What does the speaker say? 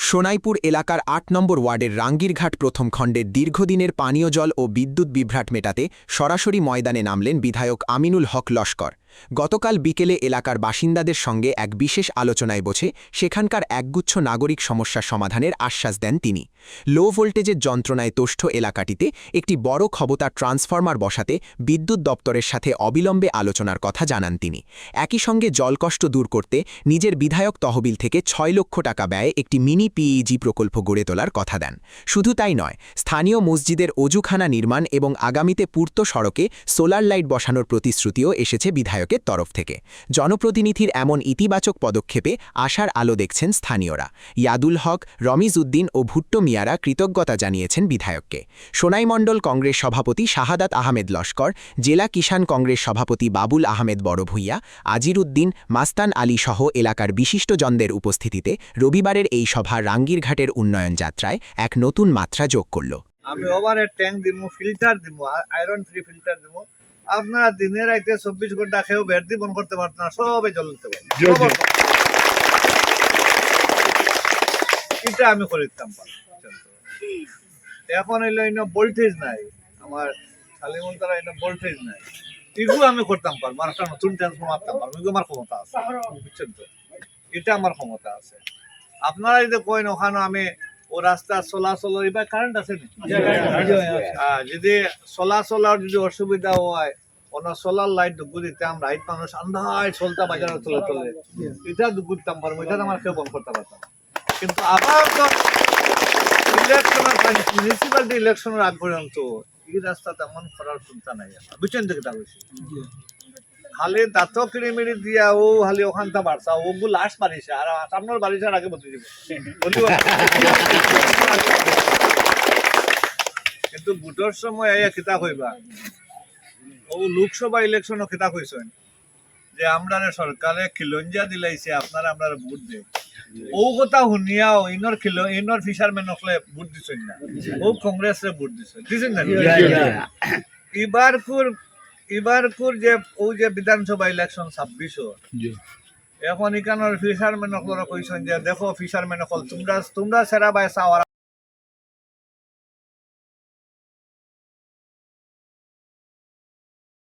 সোনাইপুর এলাকার ৮ নম্বর ওয়ার্ডের রাঙ্গিরঘাট প্রথম খণ্ডের দীর্ঘদিনের পানীয় জল ও বিদ্যুৎ বিভ্রাট মেটাতে সরাসরি ময়দানে নামলেন বিধায়ক আমিনুল হক লস্কর। গতকাল বিকেলে এলাকার বাসিন্দাদের সঙ্গে এক বিশেষ আলোচনায় বসে সেখানকার একগুচ্ছ নাগরিক সমস্যা সমাধানের আশ্বাস দেন তিনি। লো ভোল্টেজের যন্ত্রণায় তোষ্ঠ এলাকাটিতে একটি বড় ক্ষমতার ট্রান্সফরমার বসাতে বিদ্যুৎ দপ্তরের সাথে অবিলম্বে আলোচনার কথা জানান তিনি। একই সঙ্গে জলকষ্ট দূর করতে নিজের বিধায়ক তহবিল থেকে ৬ লক্ষ টাকা ব্যয়ে একটি মিনি পিইজি প্রকল্প গড়ে তোলার কথা দেন। শুধু তাই নয়, স্থানীয় মসজিদের অজুখানা নির্মাণ এবং আগামীতে পূর্ত সড়কে সোলার লাইট বসানোর প্রতিশ্রুতিও এসেছে বিধায়কের তরফ থেকে। জনপ্রতিনিধির এমন ইতিবাচক পদক্ষেপে আশার আলো দেখছেন স্থানীয়রা। ইয়াদুল হক, রমিজ উদ্দিন ও ভুট্টো মিয়ারা কৃতজ্ঞতা জানিয়েছেন বিধায়ককে। সোনাইমণ্ডল কংগ্রেস সভাপতি শাহাদাত আহমেদ লস্কর, জেলা কিষাণ কংগ্রেস সভাপতি বাবুল আহমেদ বড়ভূইয়া, আজির উদ্দিন, মাস্তান আলী সহ এলাকার বিশিষ্টজনদের উপস্থিতিতে রবিবারের এই সভা রাঙ্গিরঘাটের উন্নয়ন যাত্রায় এক নতুন মাত্রা যোগ করল। আমি ওভারের ট্যাঙ্ক দিব, ফিল্টার দিব, আয়রন ফ্রি ফিল্টার দিব। আপনারা দিনের রাইতে 24 ঘন্টা খেয়েও ব্যাটারি বন্ধ করতে পারতেন না, সবে জল দিতে পারেন। এটা আমি করে দিতাম। এখন এলো ভোল্টেজ নাই, আমার শালিমন্তারা ভোল্টেজ নাই, এগুলো আমি করতাম পারবো। একটা নতুন ট্রান্সফর্মার মারতাম পারবো, এগুলো আমার ক্ষমতা আছে, বুঝছেন তো? এটা আমার ক্ষমতা আছে। আপনারা যদি কইন ওখানে আমি ও রাস্তা চলাচল এবার কারেন্ট আছে যদি চলাচলের যদি অসুবিধা হয় ওনার সোলার লাইট ঢুকু দিতাম, রাইট মানুষ আন্ধায় চলতা বাজারে চলে চলে, এটা ঢুকু দিতাম পারবো, এটা আমার কেউ বন্ধ করতে পারতাম। কিন্তু আবার তো ইলেকশনের মিউনিসিপালিটি ইলেকশনের আগ পর্যন্ত এই রাস্তা তেমন করার চিন্তা নাই, বুঝছেন তো? কেটা বলছি খালি দাঁত কিড়িমিড়ি দিয়া ও খালি ওখানটা বাড়ছা ওগুলো লাস্ট বাড়িছে, আর সামনের বাড়িছার আগে বদলে দিব। কিন্তু ভোটের সময় এই কিতা কইবা, ও লোকসভা ইলেকশনও কিতা কইছেন যে আমরা সরকারে খিলঞ্জা দিলাইছে, আপনারা আমরা ভোট দেব। ও কথা শুনিয়াও ইনর ফিশারম্যান হলে ভোট দিছেন না, ও কংগ্রেসে ভোট দিছেন না। এবারকুর যে ও যে বিধানসভা ইলেকশন 26 এখন এখানের ফিশারম্যান হল কইছেন যে দেখো ফিশারম্যান হল তোমরা সেরা বাই চাওয়ার